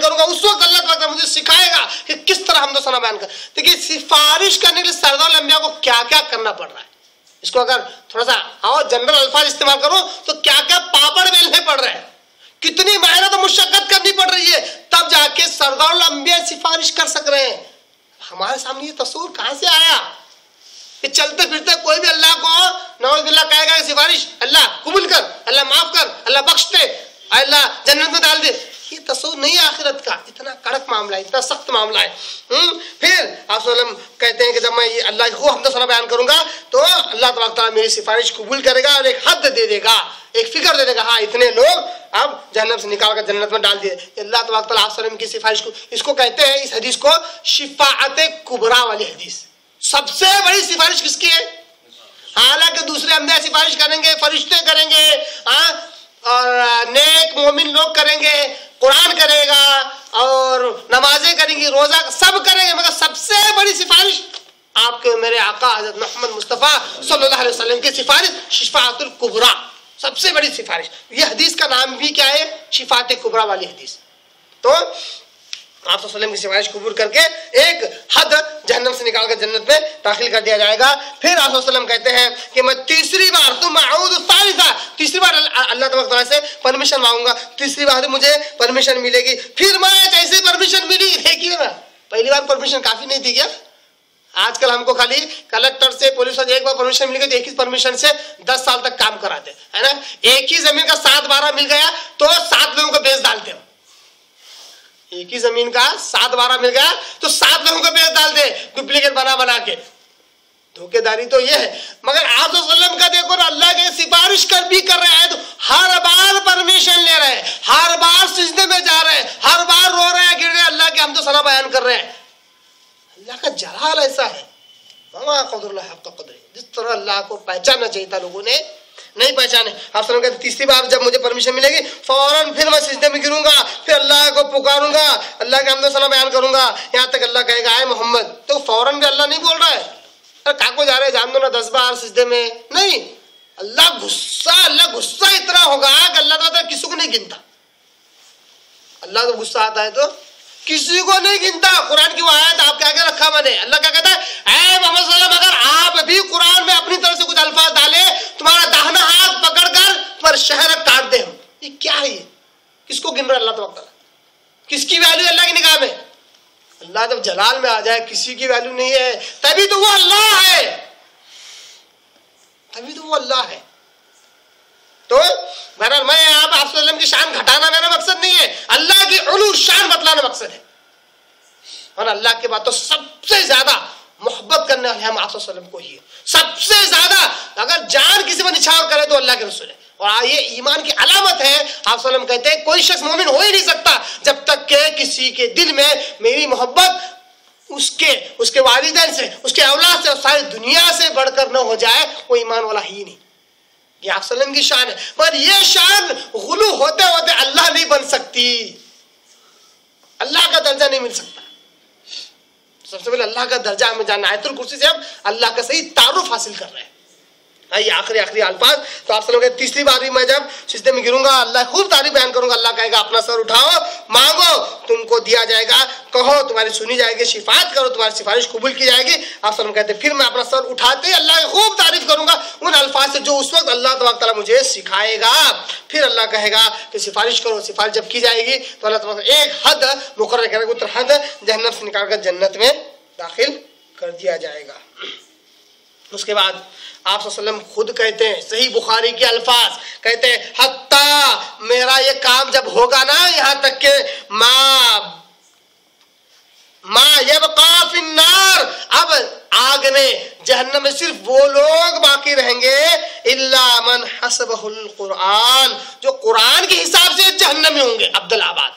करूंगा, उस वक्त अल्लाह तआला मुझे सिखाएगा कि किस तरह हमदो सना बयान कर। देखिए सिफारिश करने के लिए सरदार अंबिया को क्या क्या करना पड़ रहा है, इसको अगर थोड़ा सा और जनरल अल्फाज इस्तेमाल करो तो क्या क्या पापड़ बेलने पड़ रहे हैं, कितनी मेहनत और मुशक्कत करनी पड़ रही है, तब जाके सरदार अंबिया सिफारिश कर सक रहे हैं। हमारे सामने ये तस्वीर कहां से आया कि चलते फिरते कोई भी अल्लाह को नौजुबिल्लाह कहेगा कि सिफारिश अल्लाह कबूल कर, अल्लाह माफ कर, अल्लाह बख्श दे, अल्लाह जन्नत में डाल दे। ये तस्वीर नहीं आखिरत का, इतना कड़क मामला है, इतना सख्त मामला है। फिर आप कहते हैं कि जब मैं ये अल्लाह को हमदो सना बयान करूंगा तो अल्लाह तआला मेरी सिफारिश कबूल करेगा और एक हद दे देगा, एक फिगर दे देगा, हाँ इतने लोग अब जन्नत से निकाल कर जन्नत में डाल दिए। अल्लाह तआला आप सल्लम की सिफारिश को, इसको कहते हैं इस हदीस को शिफाअत कुबरा वाली हदीस। सबसे बड़ी सिफारिश किसकी है? हालांकि दूसरे अंबिया सिफारिश करेंगे, फरिश्ते करेंगे, और नेक मोमिन लोग करेंगे, कुरान करेगा और नमाजें करेंगी, रोजा सब करेंगे, मगर सबसे बड़ी सिफारिश आपके मेरे आका हज़रत मोहम्मद मुस्तफ़ा सल्लल्लाहु अलैहि वसल्लम की सिफारिश शिफाअतुल कुबरा, सबसे बड़ी सिफारिश। ये हदीस का नाम भी क्या है? शिफाअत कुबरा वाली हदीस। तो आप सल्लल्लाहु की सिफारिश कबूल करके एक हद जहन्नम से निकाल कर जन्नत में दाखिल कर दिया जाएगा। फिर आप सल्लल्लाहु कहते हैं कि मैं तीसरी बार तीसरी बार अल्लाह तआला से परमिशन मांगूंगा, तीसरी बार मुझे परमिशन मिलेगी। फिर मैं जैसे परमिशन मिली, देखिए ना पहली बार परमिशन काफी नहीं थी क्या? आजकल हमको खाली कलेक्टर से पुलिस से एक बार परमिशन मिल गई तो एक ही परमिशन से 10 साल तक काम कराते है ना। एक ही जमीन का 7-12 मिल गया तो 7 लोगों को बेच डालते हो। एक ही जमीन का 7-12 मिल गया तो 7 लोगों को बेच डाल दे, डुप्लीकेट बना के। धोखेदारी तो ये है। मगर आप सल्लम का देखो ना, अल्लाह के सिफारिश कर रहे हैं तो हर बार परमिशन ले रहे हैं, हर बार सिजदे में जा रहे हैं, हर बार रो रहे हैं, गिर रहे हैं, अल्लाह के हम तो सना बयान कर रहे हैं। अल्लाह का जलाल ऐसा है, जिस तरह अल्लाह को पहचानना चाहिए था लोगों ने नहीं पहचाने। आप सब कहते तीसरी बार जब मुझे परमिशन मिलेगी फौरन फिर मैं सिजदे में गिरूंगा, फिर अल्लाह को पुकारूंगा, अल्लाह के हमदो सना बयान करूंगा, यहाँ तक अल्लाह कहेगा आए मोहम्मद। तो फौरन भी अल्लाह नहीं बोल रहा है, अरे काको जा रहे जान दो ना 10 बार सिजदे में, नहीं। अल्लाह गुस्सा इतना होगा कि अल्लाह ताला किसी को नहीं गिनता। अल्लाह को गुस्सा आता है तो किसी को नहीं गिनता। कुरान की वो आयत आपके आगे रखा मैंने, अल्लाह क्या कहता है, ऐ मोहम्मद सल्लल्लाहु अलैहि वसल्लम अगर आप भी कुरान में अपनी तरफ से कुछ अल्फाज डाले, तुम्हारा दाहिना हाथ पकड़कर पर शहर काट दे हम। ये क्या है? ये किसको गिन रहा है अल्लाह ताला? किसकी वैल्यू अल्लाह की निगाह में? अल्लाह जब जलाल में आ जाए किसी की वैल्यू नहीं है, तभी तो वो अल्लाह है, तभी तो वो अल्लाह है। तो बहरहाल मैं यहाँ पे आप सल्लम की शान घटाना मेरा मकसद नहीं है, अल्लाह की उलू शान बतलाना मकसद है। और अल्लाह के बाद तो सबसे ज्यादा मोहब्बत करने वाले हम आप सल्लम को ही है। सबसे ज्यादा अगर जान किसी पर निछावर करे तो अल्लाह के रसूल है। और ये ईमान की अलामत है। आप सल्लम कहते हैं कोई शख्स मोमिन हो ही नहीं सकता जब तक के किसी के दिल में मेरी मोहब्बत उसके वालिदैन से, उसके औलाद से, सारी दुनिया से बढ़कर न हो जाए, वो ईमान वाला ही नहीं। ये आप सल्लम की शान है। पर ये शान गुलू होते होते अल्लाह नहीं बन सकती, अल्लाह का दर्जा नहीं मिल सकता। सबसे पहले अल्लाह का दर्जा हमें जानना। आयतुल कुर्सी से हम अल्लाह का सही तारुफ हासिल कर रहे हैं। आइए आखिरी अल्फाज। तो आप सब तीसरी बार भी मैं जब सिजदे में गिरूंगा अल्लाह खूब तारीफ बयान करूंगा, अल्लाह कहेगा अपना सर उठाओ, मांगो तुमको दिया जाएगा, कहो तुम्हारी सुनी जाएगी, शिफात करो तुम्हारी सिफारिश कबूल की जाएगी। आप सब कहते फिर मैं अपना सर उठाते अल्लाह की खूब तारीफ करूंगा उन अल्फाज से जो उस वक्त अल्लाह तआला मुझे सिखाएगा। फिर अल्लाह कहेगा कि सिफारिश करो, सिफारिश जब की जाएगी तो अल्लाह तआला एक हद मुकर्रर करेगा, उतर हद जहन्नम से निकाल कर जन्नत में दाखिल कर दिया जाएगा। उसके बाद आप सल्लम खुद कहते हैं, सही बुखारी के अल्फाज कहते हैं, हत्ता मेरा ये काम जब होगा ना, यहाँ तक के माँ यबका फिन्नार, अब आग में जहन्नम में सिर्फ वो लोग बाकी रहेंगे इल्ला मन हसबहुल कुरान, जो कुरान के हिसाब से जहन्नम में होंगे। अब्दुल आबाद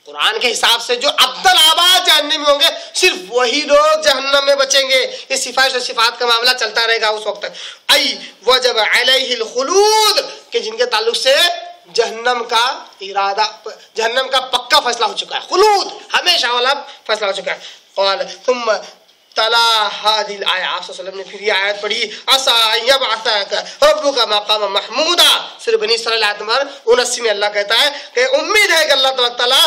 कुरान के हिसाब से जो अब्दुल आबाद जहन्नम में होंगे, सिर्फ वही लोग जहन्नम में बचेंगे। ये सिफारिश और सिफात का मामला चलता रहेगा उस वक्त तक। आई वजब अलैहिल खुलूद, कि जिनके ताल्लुक से जहन्नम का इरादा, जहन्नम का पक्का फैसला हो चुका है, खुलूद हमेशा वाला फैसला हो चुका है। और तुम तला हादिल आया। आप सल्लल्लाहु अलैहि वसल्लम ने फिर ये आयत पढ़ी, असा यबअसक रब्बुका मकाम महमूदा। सूरह बनी इस्राईल आयत नंबर 79 में अल्लाह कहता है कि उम्मीद है कि अल्लाह तबारक तआला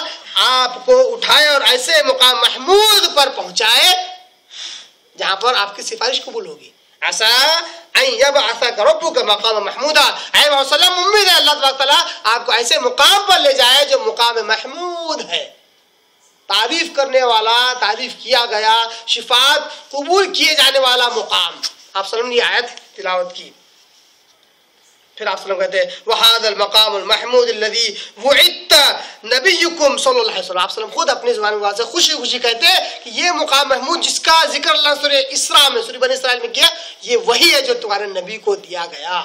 आपको उठाए और ऐसे मुकाम महमूद पर पहुंचाए जहां पर आपकी सिफारिश कबूल होगी। ऐसा यबअसक रब्बुका मकाम महमूदा, ऐ मोहम्मद सल्लल्लाहु अलैहि वसल्लम उम्मीद है अल्लाह तबारक तआला आपको ऐसे मुकाम पर ले जाए जो मुकाम महमूद है, तारीफ करने वाला, तारीफ किया गया, शिफात कबूल किए जाने वाला मुकाम। आप सल्लम ने आयत तिलावत की। फिर आप सल्लम कहते हैं वहादल मकामुल महमूद अल्लज़ी वुइद्त नबियुकुम सल्लल्लाहु अलैहि वसल्लम। आप सल्लम खुद अपनी ज़ुबान से खुशी खुशी कहते हैं कि ये मुकाम महमूद जिसका जिक्र अल्लाह सूरह इसरा में, सूरह बनी इस्राईल में किया, ये वही है जो तुम्हारे नबी को दिया गया,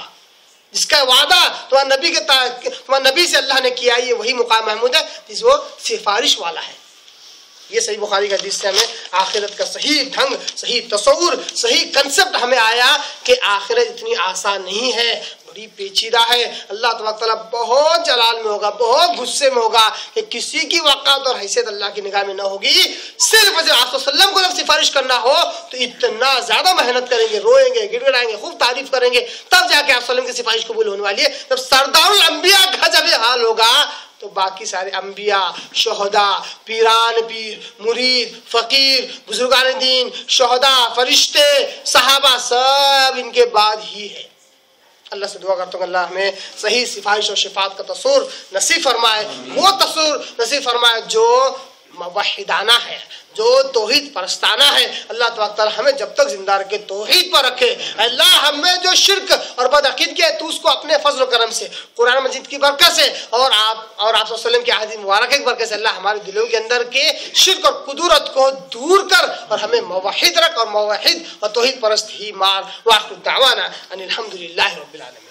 जिसका वादा तुम्हारे नबी से अल्लाह ने किया, ये वही मुकाम महमूद है जिस वो सिफारिश वाला है। ये सही बुखारी का हदीस से हमें आखिरत का सही ढंग, सही तस्वुर, सही कंसेप्ट हमें आया कि आखिरत इतनी आसान नहीं है, बड़ी पेचीदा है। अल्लाह तबारक तआला बहुत जलाल में होगा, बहुत गुस्से में होगा कि किसी की वक़ात और हैसियत अल्लाह की निगाह में न होगी। सिर्फ जब आप सल्लम को जब सिफारिश करना हो तो इतना ज़्यादा मेहनत करेंगे, रोएंगे, गिड़गिड़ाएंगे, खूब तारीफ करेंगे, तब जाके आप सल्लम की सिफारिश कबूल होने वाली है। जब सरदारुल अंबिया का जब ये हाल होगा तो बाकी सारे अंबिया, शोहदा, पीरान पीर, मुरीद, फकीर, बुजुर्गान दीन, शोहदा, फरिश्ते, सहाबा सब इनके बाद ही है। अल्लाह से दुआ करता हूँ अल्लाह हमें सही सिफारिश और शिफात का तस्वुर नसीब फरमाए, वो तस्वुर नसीब फरमाए जो मुवहिदाना है, जो तौहीद परस्ताना है। अल्लाह तबारक तआला हमें जब तक जिंदा रखे तौहीद पर रखे। अल्लाह हमें जो शिर्क और बदअकीदगी है तो उसको अपने फजल करम से, कुरान मजीद की बरकत से और आप वसल्लम की हदीस मुबारक की बरकत से अल्लाह हमारे दिलों के अंदर के शिर्क और कुदरत को दूर कर और हमें मुवहिद रख और मुवहिद और तौहीद परस्त ही मार। वाखिर दावाना अनिल हम्दुलिल्लाहि रब्बिल आलमीन।